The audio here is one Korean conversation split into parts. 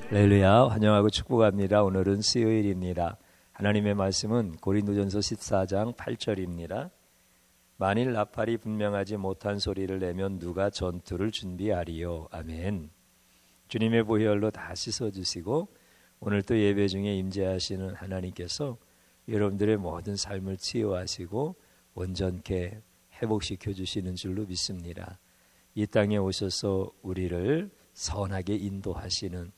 할렐루야, 환영하고 축복합니다. 오늘은 수요일입니다. 하나님의 말씀은 고린도전서 14장 8절입니다. 만일 나팔이 분명하지 못한 소리를 내면 누가 전투를 준비하리요. 아멘. 주님의 보혈로 다 씻어주시고 오늘 또 예배 중에 임재하시는 하나님께서 여러분들의 모든 삶을 치유하시고 온전케 회복시켜 주시는 줄로 믿습니다. 이 땅에 오셔서 우리를 선하게 인도하시는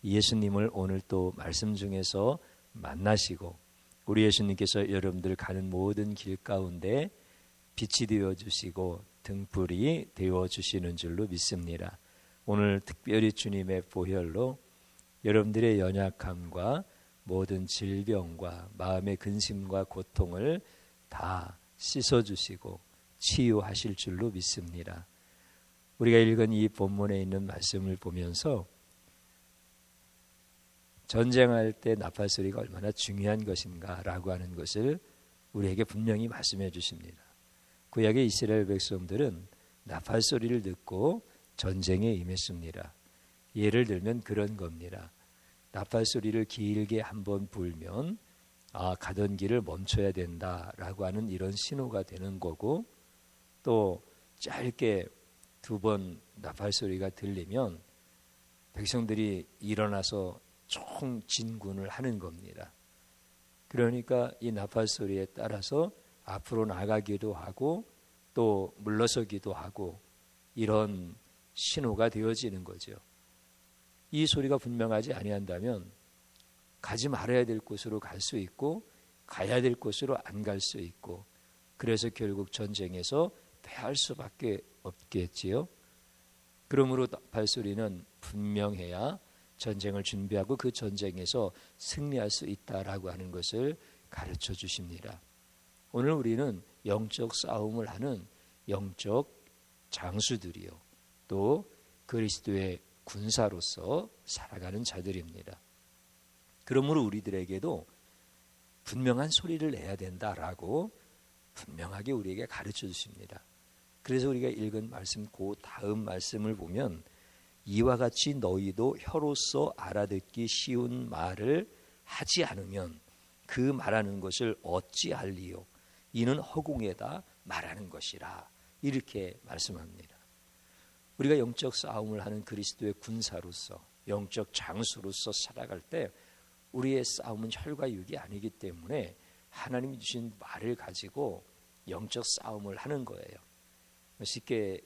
예수님을 오늘 또 말씀 중에서 만나시고 우리 예수님께서 여러분들 가는 모든 길 가운데 빛이 되어주시고 등불이 되어주시는 줄로 믿습니다. 오늘 특별히 주님의 보혈로 여러분들의 연약함과 모든 질병과 마음의 근심과 고통을 다 씻어주시고 치유하실 줄로 믿습니다. 우리가 읽은 이 본문에 있는 말씀을 보면서 전쟁할 때 나팔 소리가 얼마나 중요한 것인가라고 하는 것을 우리에게 분명히 말씀해 주십니다. 구약의 이스라엘 백성들은 나팔 소리를 듣고 전쟁에 임했습니다. 예를 들면 그런 겁니다. 나팔 소리를 길게 한번 불면 가던 길을 멈춰야 된다라고 하는 이런 신호가 되는 거고, 또 짧게 2번 나팔 소리가 들리면 백성들이 일어나서 총 진군을 하는 겁니다. 그러니까 이 나팔 소리에 따라서 앞으로 나가기도 하고 또 물러서기도 하고 이런 신호가 되어지는 거죠. 이 소리가 분명하지 아니한다면 가지 말아야 될 곳으로 갈 수 있고 가야 될 곳으로 안 갈 수 있고, 그래서 결국 전쟁에서 패할 수밖에 없겠지요. 그러므로 나팔 소리는 분명해야 전쟁을 준비하고 그 전쟁에서 승리할 수 있다라고 하는 것을 가르쳐 주십니다. 오늘 우리는 영적 싸움을 하는 영적 장수들이요, 또 그리스도의 군사로서 살아가는 자들입니다. 그러므로 우리들에게도 분명한 소리를 내야 된다라고 분명하게 우리에게 가르쳐 주십니다. 그래서 우리가 읽은 말씀, 그 다음 말씀을 보면 이와 같이 너희도 혀로서 알아듣기 쉬운 말을 하지 않으면 그 말하는 것을 어찌할리요? 이는 허공에다 말하는 것이라. 이렇게 말씀합니다. 우리가 영적 싸움을 하는 그리스도의 군사로서 영적 장수로서 살아갈 때 우리의 싸움은 혈과 육이 아니기 때문에 하나님이 주신 말을 가지고 영적 싸움을 하는 거예요. 쉽게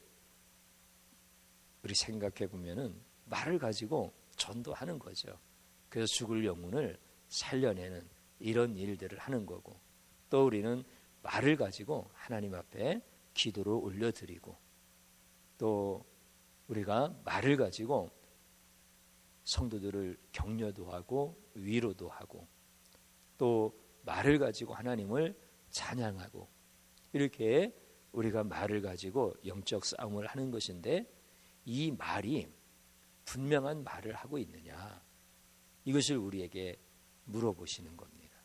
우리 생각해 보면은 말을 가지고 전도하는 거죠. 그래서 죽을 영혼을 살려내는 이런 일들을 하는 거고, 또 우리는 말을 가지고 하나님 앞에 기도를 올려드리고, 또 우리가 말을 가지고 성도들을 격려도 하고 위로도 하고, 또 말을 가지고 하나님을 찬양하고, 이렇게 우리가 말을 가지고 영적 싸움을 하는 것인데, 이 말이 분명한 말을 하고 있느냐, 이것을 우리에게 물어보시는 겁니다.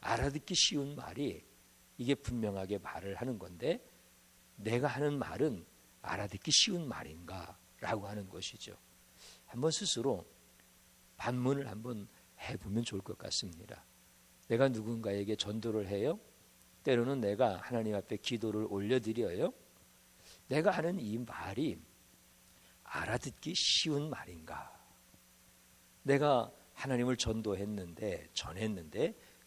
알아듣기 쉬운 말이 이게 분명하게 말을 하는 건데 내가 하는 말은 알아듣기 쉬운 말인가 라고 하는 것이죠. 한번 스스로 반문을 한번 해보면 좋을 것 같습니다. 내가 누군가에게 전도를 해요. 때로는 내가 하나님 앞에 기도를 올려드려요. 내가 하는 이 말이 알아듣기 쉬운 말인가? 내가 하나님을 전했는데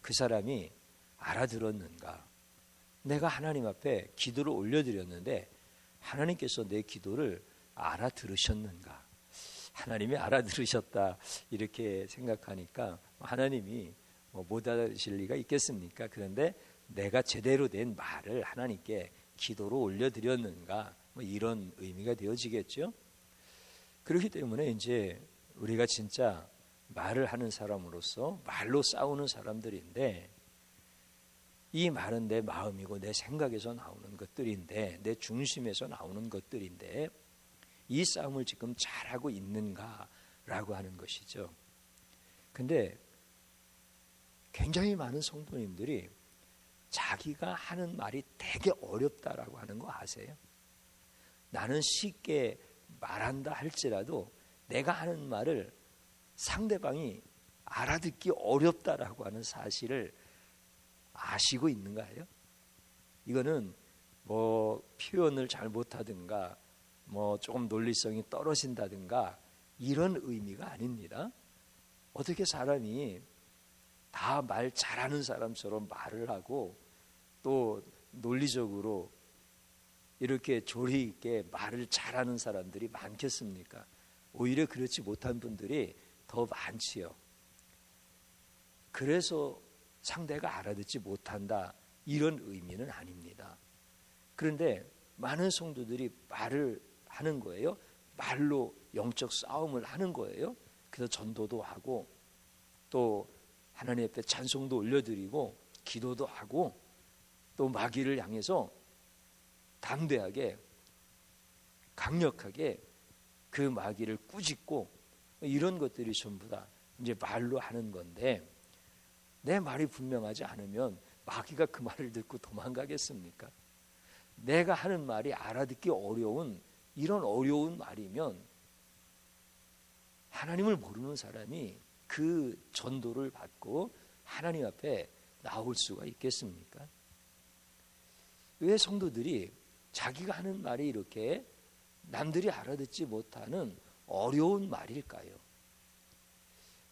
그 사람이 알아들었는가? 내가 하나님 앞에 기도를 올려드렸는데 하나님께서 내 기도를 알아들으셨는가? 하나님이 알아들으셨다 이렇게 생각하니까 하나님이 못 알아들으실 리가 있겠습니까? 그런데 내가 제대로 된 말을 하나님께 기도로 올려드렸는가? 이런 의미가 되어지겠죠. 그렇기 때문에 이제 우리가 진짜 말을 하는 사람으로서 말로 싸우는 사람들인데, 이 말은 내 마음이고 내 생각에서 나오는 것들인데, 내 중심에서 나오는 것들인데 이 싸움을 지금 잘하고 있는가라고 하는 것이죠. 근데 굉장히 많은 성도님들이 자기가 하는 말이 되게 어렵다라고 하는 거 아세요? 나는 쉽게 말한다 할지라도 내가 하는 말을 상대방이 알아듣기 어렵다라고 하는 사실을 아시고 있는가요? 이거는 뭐 표현을 잘 못하든가 뭐 조금 논리성이 떨어진다든가 이런 의미가 아닙니다. 어떻게 사람이 다 말 잘하는 사람처럼 말을 하고 또 논리적으로 이렇게 조리 있게 말을 잘하는 사람들이 많겠습니까? 오히려 그렇지 못한 분들이 더 많지요. 그래서 상대가 알아듣지 못한다 이런 의미는 아닙니다. 그런데 많은 성도들이 말을 하는 거예요. 말로 영적 싸움을 하는 거예요. 그래서 전도도 하고 또 하나님 앞에 찬송도 올려드리고 기도도 하고 또 마귀를 향해서 담대하게 강력하게 그 마귀를 꾸짖고 이런 것들이 전부 다 이제 말로 하는 건데, 내 말이 분명하지 않으면 마귀가 그 말을 듣고 도망가겠습니까? 내가 하는 말이 알아듣기 어려운 이런 어려운 말이면 하나님을 모르는 사람이 그 전도를 받고 하나님 앞에 나올 수가 있겠습니까? 왜 성도들이 자기가 하는 말이 이렇게 남들이 알아듣지 못하는 어려운 말일까요?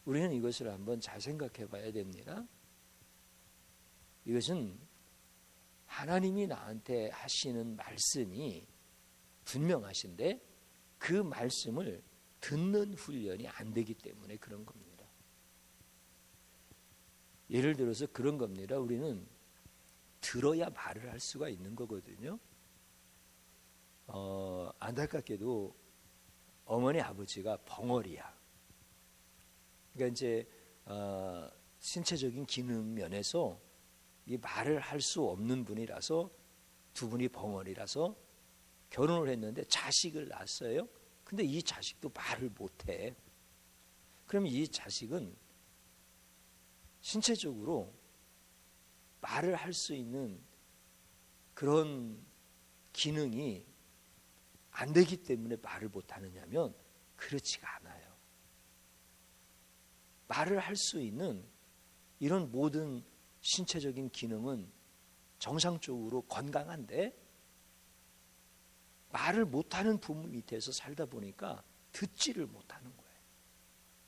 우리는 이것을 한번 잘 생각해 봐야 됩니다. 이것은 하나님이 나한테 하시는 말씀이 분명하신데 그 말씀을 듣는 훈련이 안 되기 때문에 그런 겁니다. 예를 들어서 그런 겁니다. 우리는 들어야 말을 할 수가 있는 거거든요. 안타깝게도 어머니 아버지가 벙어리야. 그러니까 이제 신체적인 기능 면에서 이 말을 할 수 없는 분이라서 두 분이 벙어리라서 결혼을 했는데 자식을 낳았어요. 근데 이 자식도 말을 못해. 그럼 이 자식은 신체적으로 말을 할 수 있는 그런 기능이 안 되기 때문에 말을 못하느냐면 그렇지가 않아요. 말을 할 수 있는 이런 모든 신체적인 기능은 정상적으로 건강한데 말을 못하는 부모 밑에서 살다 보니까 듣지를 못하는 거예요.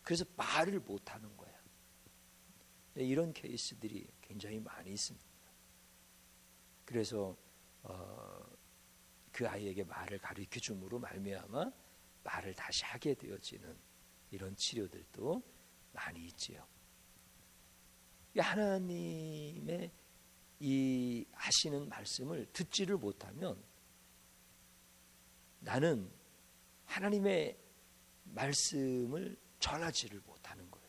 그래서 말을 못하는 거예요. 이런 케이스들이 굉장히 많이 있습니다. 그래서 그 아이에게 말을 가르쳐 줌으로 말미암아 말을 다시 하게 되어지는 이런 치료들도 많이 있지요. 하나님의 이 하시는 말씀을 듣지를 못하면 나는 하나님의 말씀을 전하지를 못하는 거예요.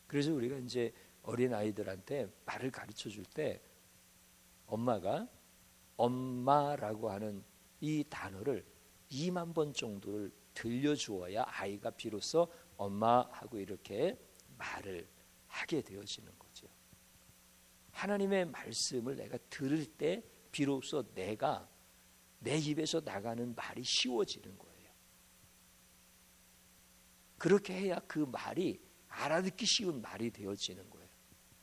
그래서 우리가 이제 어린 아이들한테 말을 가르쳐 줄 때 엄마가 엄마라고 하는 이 단어를 2만 번 정도를 들려주어야 아이가 비로소 엄마하고 이렇게 말을 하게 되어지는 거죠. 하나님의 말씀을 내가 들을 때 비로소 내가 내 입에서 나가는 말이 쉬워지는 거예요. 그렇게 해야 그 말이 알아듣기 쉬운 말이 되어지는 거예요.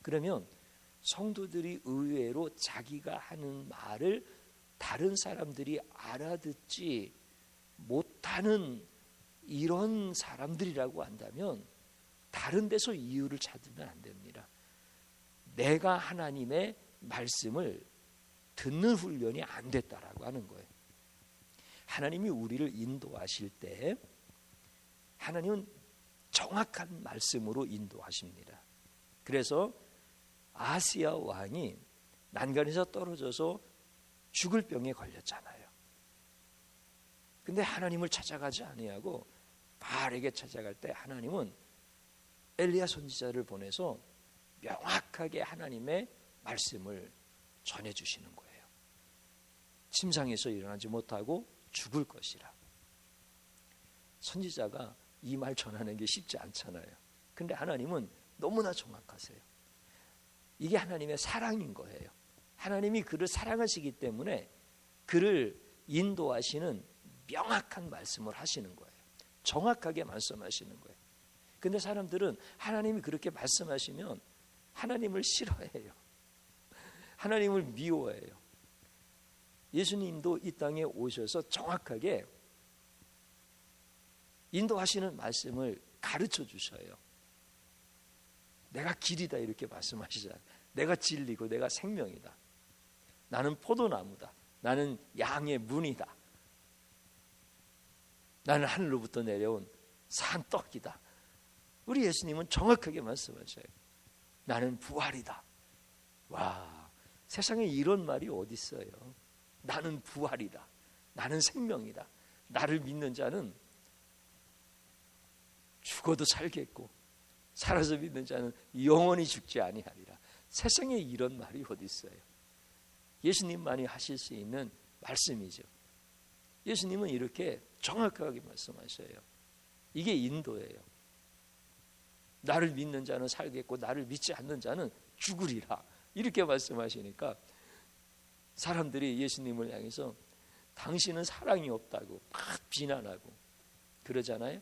그러면 성도들이 의외로 자기가 하는 말을 다른 사람들이 알아듣지 못하는 이런 사람들이라고 한다면 다른 데서 이유를 찾으면 안 됩니다. 내가 하나님의 말씀을 듣는 훈련이 안 됐다라고 하는 거예요. 하나님이 우리를 인도하실 때 하나님은 정확한 말씀으로 인도하십니다. 그래서 아하스야 왕이 난간에서 떨어져서 죽을 병에 걸렸잖아요. 근데 하나님을 찾아가지 아니하고 바알에게 찾아갈 때 하나님은 엘리야 선지자를 보내서 명확하게 하나님의 말씀을 전해주시는 거예요. 침상에서 일어나지 못하고 죽을 것이라. 선지자가 이 말 전하는 게 쉽지 않잖아요. 근데 하나님은 너무나 정확하세요. 이게 하나님의 사랑인 거예요. 하나님이 그를 사랑하시기 때문에 그를 인도하시는 명확한 말씀을 하시는 거예요. 정확하게 말씀하시는 거예요. 근데 사람들은 하나님이 그렇게 말씀하시면 하나님을 싫어해요. 하나님을 미워해요. 예수님도 이 땅에 오셔서 정확하게 인도하시는 말씀을 가르쳐 주셔요. 내가 길이다 이렇게 말씀하시잖아요. 내가 진리고 내가 생명이다. 나는 포도나무다. 나는 양의 문이다. 나는 하늘로부터 내려온 산떡이다. 우리 예수님은 정확하게 말씀하셔요. 나는 부활이다. 와, 세상에 이런 말이 어디 있어요? 나는 부활이다. 나는 생명이다. 나를 믿는 자는 죽어도 살겠고 살아서 믿는 자는 영원히 죽지 아니하리라. 세상에 이런 말이 어디 있어요? 예수님만이 하실 수 있는 말씀이죠. 예수님은 이렇게 정확하게 말씀하셔요. 이게 인도예요. 나를 믿는 자는 살겠고 나를 믿지 않는 자는 죽으리라. 이렇게 말씀하시니까 사람들이 예수님을 향해서 당신은 사랑이 없다고 막 비난하고 그러잖아요.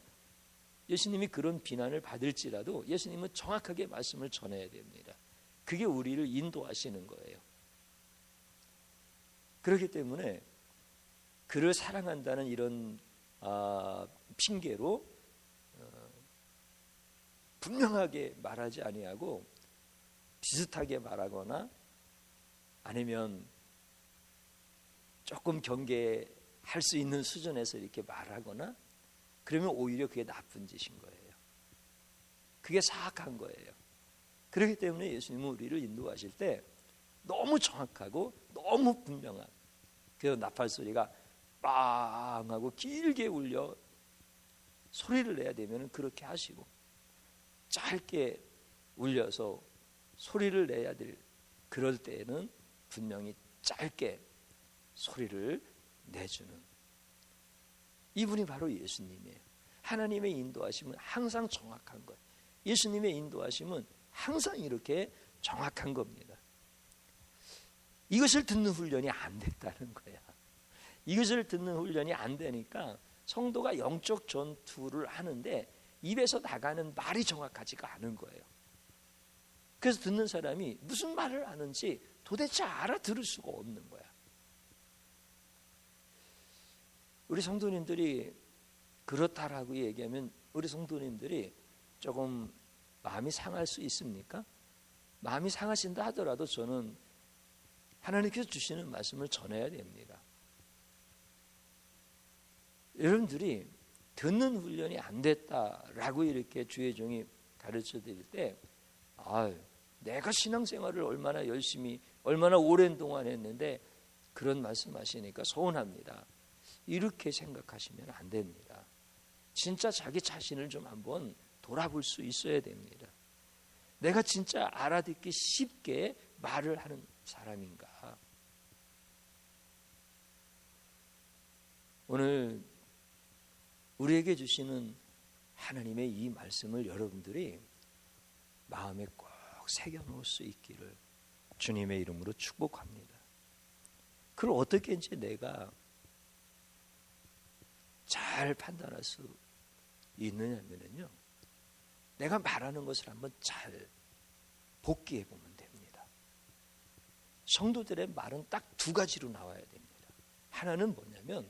예수님이 그런 비난을 받을지라도 예수님은 정확하게 말씀을 전해야 됩니다. 그게 우리를 인도하시는 거예요. 그렇기 때문에 그를 사랑한다는 이런 핑계로 분명하게 말하지 아니하고 비슷하게 말하거나 아니면 조금 경계할 수 있는 수준에서 이렇게 말하거나 그러면 오히려 그게 나쁜 짓인 거예요. 그게 사악한 거예요. 그렇기 때문에 예수님은 우리를 인도하실 때 너무 정확하고 너무 분명한 그 나팔 소리가 빵 하고 길게 울려 소리를 내야 되면 그렇게 하시고 짧게 울려서 소리를 내야 될 그럴 때에는 분명히 짧게 소리를 내주는 이분이 바로 예수님이에요. 하나님의 인도하심은 항상 정확한 거예요. 예수님의 인도하심은 항상 이렇게 정확한 겁니다. 이것을 듣는 훈련이 안 됐다는 거야. 이것을 듣는 훈련이 안 되니까 성도가 영적 전투를 하는데 입에서 나가는 말이 정확하지가 않은 거예요. 그래서 듣는 사람이 무슨 말을 하는지 도대체 알아들을 수가 없는 거야. 우리 성도님들이 그렇다라고 얘기하면 우리 성도님들이 조금 마음이 상할 수 있습니까? 마음이 상하신다 하더라도 저는 하나님께서 주시는 말씀을 전해야 됩니다. 여러분들이 듣는 훈련이 안 됐다라고 이렇게 주의 종이 가르쳐 드릴 때 내가 신앙생활을 얼마나 열심히 얼마나 오랜 동안 했는데 그런 말씀하시니까 서운합니다. 이렇게 생각하시면 안 됩니다. 진짜 자기 자신을 좀 한번 돌아볼 수 있어야 됩니다. 내가 진짜 알아듣기 쉽게 말을 하는 사람인가? 오늘 우리에게 주시는 하나님의 이 말씀을 여러분들이 마음에 꼭 새겨놓을 수 있기를 주님의 이름으로 축복합니다. 그걸 어떻게 이제 내가 잘 판단할 수 있느냐면요, 내가 말하는 것을 한번 잘 복기해 보면 됩니다. 성도들의 말은 딱 두 가지로 나와야 됩니다. 하나는 뭐냐면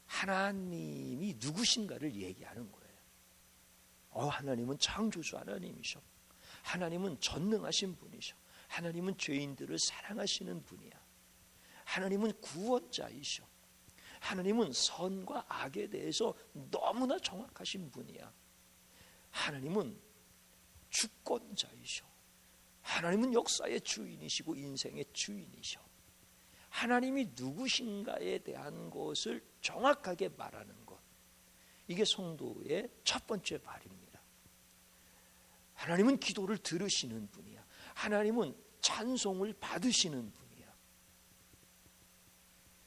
하나님이 누구신가를 얘기하는 거예요. 하나님은 창조주 하나님이셔. 하나님은 전능하신 분이셔. 하나님은 죄인들을 사랑하시는 분이야. 하나님은 구원자이셔. 하나님은 선과 악에 대해서 너무나 정확하신 분이야. 하나님은 주권자이셔. 하나님은 역사의 주인이시고 인생의 주인이셔. 하나님이 누구신가에 대한 것을 정확하게 말하는 것, 이게 성도의 첫 번째 말입니다. 하나님은 기도를 들으시는 분이야. 하나님은 찬송을 받으시는 분이야.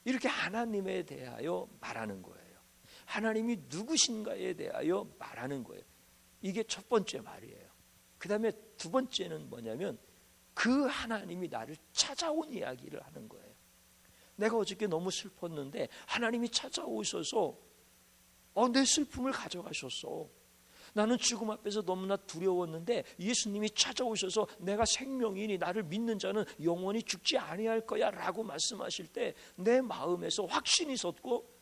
이렇게 하나님에 대하여 말하는 거예요. 하나님이 누구신가에 대하여 말하는 거예요. 이게 첫 번째 말이에요. 그 다음에 두 번째는 뭐냐면 그 하나님이 나를 찾아온 이야기를 하는 거예요. 내가 어저께 너무 슬펐는데 하나님이 찾아오셔서 내 슬픔을 가져가셨어. 나는 죽음 앞에서 너무나 두려웠는데 예수님이 찾아오셔서 내가 생명이니 나를 믿는 자는 영원히 죽지 아니할 거야 라고 말씀하실 때 내 마음에서 확신이 섰고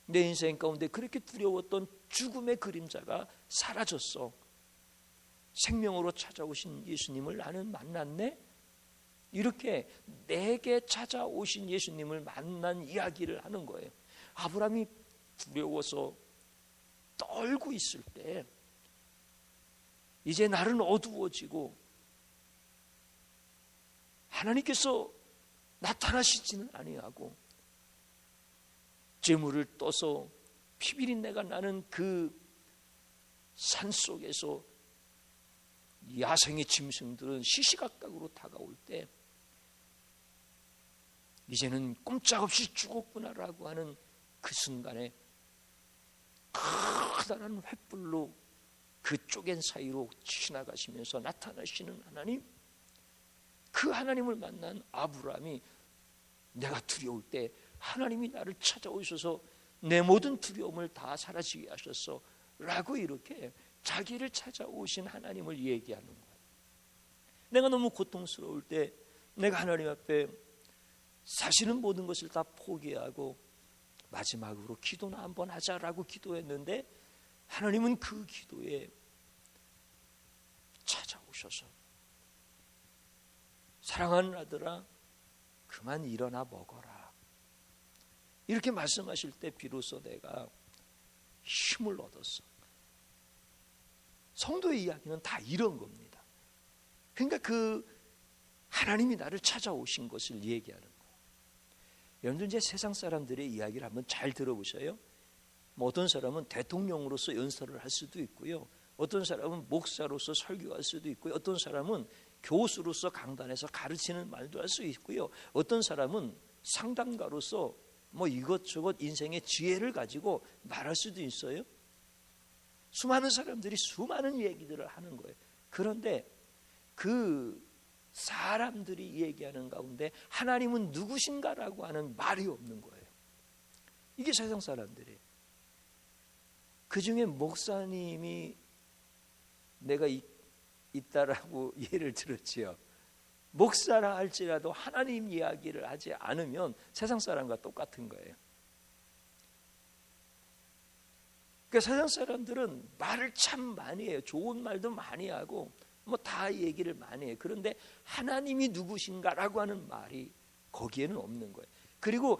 내 인생 가운데 그렇게 두려웠던 죽음의 그림자가 사라졌어. 생명으로 찾아오신 예수님을 나는 만났네. 이렇게 내게 찾아오신 예수님을 만난 이야기를 하는 거예요. 아브라함이 두려워서 떨고 있을 때 이제 날은 어두워지고 하나님께서 나타나시지는 아니하고 재물을 떠서 피비린내가 나는 그 산속에서 야생의 짐승들은 시시각각으로 다가올 때 이제는 꼼짝없이 죽었구나라고 하는 그 순간에 커다란 횃불로 그 쪼갠 사이로 지나가시면서 나타나시는 하나님, 그 하나님을 만난 아브라함이 내가 두려울 때 하나님이 나를 찾아오셔서 내 모든 두려움을 다 사라지게 하셨어 라고 이렇게 자기를 찾아오신 하나님을 얘기하는 거예요. 내가 너무 고통스러울 때 내가 하나님 앞에 사실은 모든 것을 다 포기하고 마지막으로 기도나 한번 하자라고 기도했는데 하나님은 그 기도에 찾아오셔서 사랑하는 아들아 그만 일어나 먹어라 이렇게 말씀하실 때 비로소 내가 힘을 얻었어. 성도의 이야기는 다 이런 겁니다. 그러니까 그 하나님이 나를 찾아오신 것을 얘기하는 거예요. 여러분들 이제 세상 사람들의 이야기를 한번 잘 들어보셔요. 뭐 어떤 사람은 대통령으로서 연설을 할 수도 있고요. 어떤 사람은 목사로서 설교할 수도 있고요. 어떤 사람은 교수로서 강단에서 가르치는 말도 할 수 있고요. 어떤 사람은 상담가로서 뭐 이것저것 인생의 지혜를 가지고 말할 수도 있어요. 수많은 사람들이 수많은 얘기들을 하는 거예요. 그런데 그 사람들이 얘기하는 가운데 하나님은 누구신가라고 하는 말이 없는 거예요. 이게 세상 사람들이에요. 그중에 목사님이 내가 있다라고 예를 들었지요. 목사라 할지라도 하나님 이야기를 하지 않으면 세상 사람과 똑같은 거예요. 그러니까 세상 사람들은 말을 참 많이 해요. 좋은 말도 많이 하고 뭐 다 얘기를 많이 해요. 그런데 하나님이 누구신가라고 하는 말이 거기에는 없는 거예요. 그리고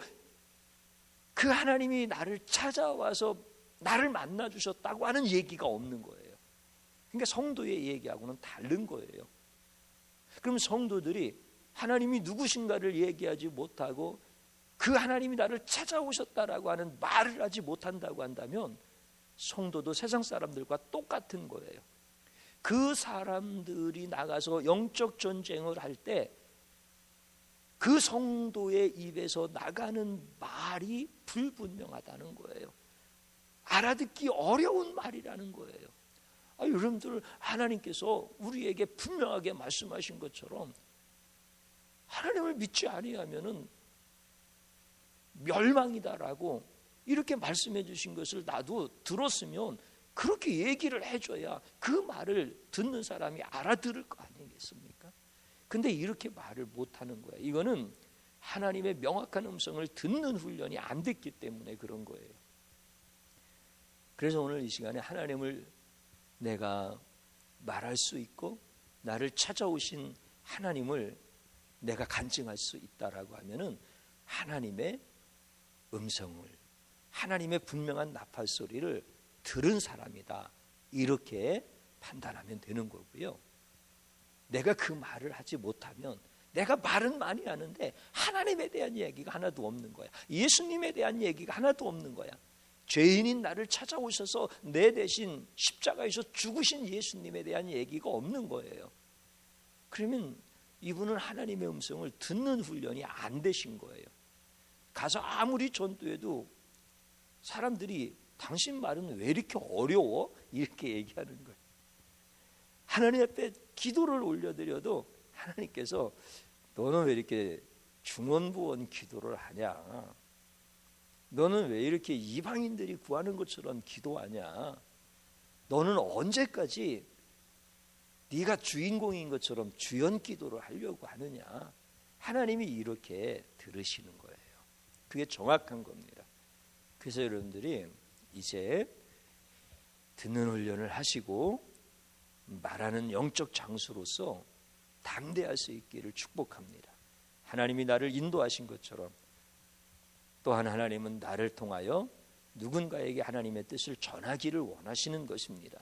그 하나님이 나를 찾아와서 나를 만나 주셨다고 하는 얘기가 없는 거예요. 그러니까 성도의 얘기하고는 다른 거예요. 그럼 성도들이 하나님이 누구신가를 얘기하지 못하고 그 하나님이 나를 찾아오셨다라고 하는 말을 하지 못한다고 한다면 성도도 세상 사람들과 똑같은 거예요. 그 사람들이 나가서 영적 전쟁을 할 때 그 성도의 입에서 나가는 말이 불분명하다는 거예요. 알아듣기 어려운 말이라는 거예요. 여러분들 하나님께서 우리에게 분명하게 말씀하신 것처럼 하나님을 믿지 아니하면은 멸망이다라고 이렇게 말씀해 주신 것을 나도 들었으면 그렇게 얘기를 해줘야 그 말을 듣는 사람이 알아들을 거 아니겠습니까? 근데 이렇게 말을 못하는 거예요. 이거는 하나님의 명확한 음성을 듣는 훈련이 안 됐기 때문에 그런 거예요. 그래서 오늘 이 시간에 하나님을 내가 말할 수 있고 나를 찾아오신 하나님을 내가 간증할 수 있다라고 하면은 하나님의 음성을, 하나님의 분명한 나팔 소리를 들은 사람이다 이렇게 판단하면 되는 거고요. 내가 그 말을 하지 못하면 내가 말은 많이 하는데 하나님에 대한 얘기가 하나도 없는 거야. 예수님에 대한 얘기가 하나도 없는 거야. 죄인인 나를 찾아오셔서 내 대신 십자가에서 죽으신 예수님에 대한 얘기가 없는 거예요. 그러면 이분은 하나님의 음성을 듣는 훈련이 안 되신 거예요. 가서 아무리 전도해도 사람들이 당신 말은 왜 이렇게 어려워? 이렇게 얘기하는 거예요. 하나님 앞에 기도를 올려드려도 하나님께서 너는 왜 이렇게 중언부언 기도를 하냐? 너는 왜 이렇게 이방인들이 구하는 것처럼 기도하냐? 너는 언제까지 네가 주인공인 것처럼 주연 기도를 하려고 하느냐. 하나님이 이렇게 들으시는 거예요. 그게 정확한 겁니다. 그래서 여러분들이 이제 듣는 훈련을 하시고 말하는 영적 장수로서 담대할 수 있기를 축복합니다. 하나님이 나를 인도하신 것처럼 또한 하나님은 나를 통하여 누군가에게 하나님의 뜻을 전하기를 원하시는 것입니다.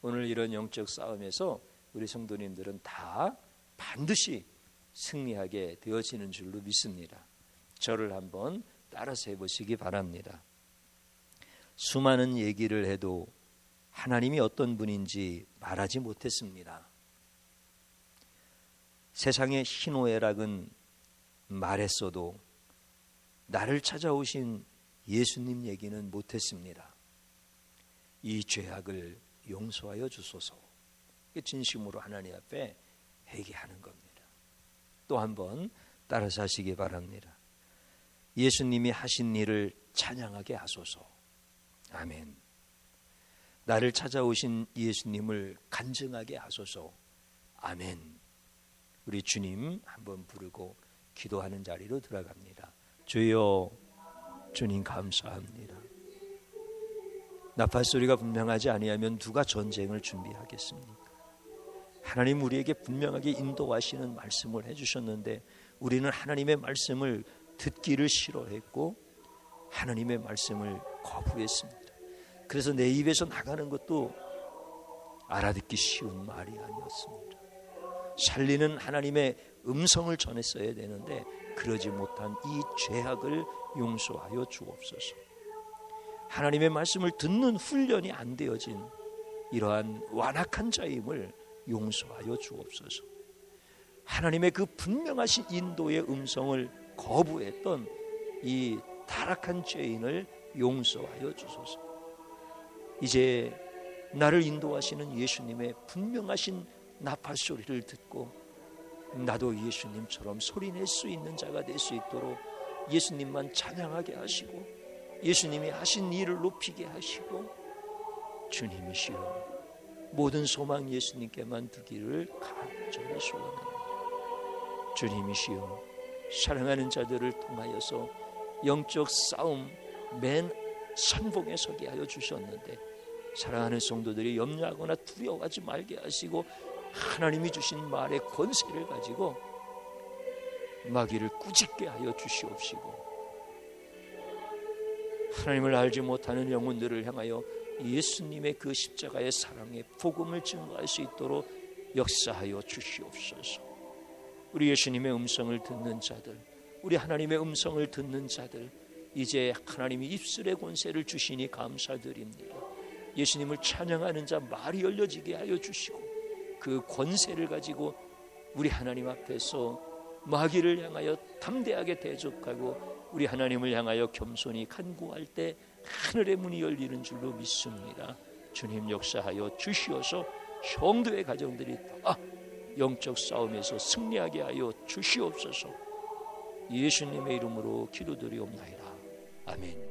오늘 이런 영적 싸움에서 우리 성도님들은 다 반드시 승리하게 되어지는 줄로 믿습니다. 저를 한번 따라서 해보시기 바랍니다. 수많은 얘기를 해도 하나님이 어떤 분인지 말하지 못했습니다. 세상의 희노애락은 말했어도 나를 찾아오신 예수님 얘기는 못했습니다. 이 죄악을 용서하여 주소서. 진심으로 하나님 앞에 회개하는 겁니다. 또 한번 따라서 하시기 바랍니다. 예수님이 하신 일을 찬양하게 하소서. 아멘. 나를 찾아오신 예수님을 간증하게 하소서. 아멘. 우리 주님 한번 부르고 기도하는 자리로 들어갑니다. 주여, 주님 감사합니다. 나팔 소리가 분명하지 아니하면 누가 전쟁을 준비하겠습니까? 하나님 우리에게 분명하게 인도하시는 말씀을 해주셨는데 우리는 하나님의 말씀을 듣기를 싫어했고 하나님의 말씀을 거부했습니다. 그래서 내 입에서 나가는 것도 알아듣기 쉬운 말이 아니었습니다. 살리는 하나님의 음성을 전했어야 되는데 그러지 못한 이 죄악을 용서하여 주옵소서. 하나님의 말씀을 듣는 훈련이 안 되어진 이러한 완악한 자임을 용서하여 주옵소서. 하나님의 그 분명하신 인도의 음성을 거부했던 이 타락한 죄인을 용서하여 주소서. 이제 나를 인도하시는 예수님의 분명하신 나팔 소리를 듣고 나도 예수님처럼 소리낼 수 있는 자가 될 수 있도록 예수님만 찬양하게 하시고 예수님이 하신 일을 높이게 하시고 주님이시여 모든 소망 예수님께만 두기를 간절히 소원합니다. 주님이시여 사랑하는 자들을 통하여서 영적 싸움 맨 선봉에 서게 하여 주셨는데 사랑하는 성도들이 염려하거나 두려워하지 말게 하시고 하나님이 주신 말의 권세를 가지고 마귀를 꾸짖게 하여 주시옵시고 하나님을 알지 못하는 영혼들을 향하여 예수님의 그 십자가의 사랑의 복음을 증거할 수 있도록 역사하여 주시옵소서. 우리 예수님의 음성을 듣는 자들, 우리 하나님의 음성을 듣는 자들, 이제 하나님이 입술의 권세를 주시니 감사드립니다. 예수님을 찬양하는 자 말이 열려지게 하여 주시고 그 권세를 가지고 우리 하나님 앞에서 마귀를 향하여 담대하게 대적하고 우리 하나님을 향하여 겸손히 간구할 때 하늘의 문이 열리는 줄로 믿습니다. 주님 역사하여 주시어서 성도의 가정들이 다 영적 싸움에서 승리하게 하여 주시옵소서. 예수님의 이름으로 기도드리옵나이다. 아멘.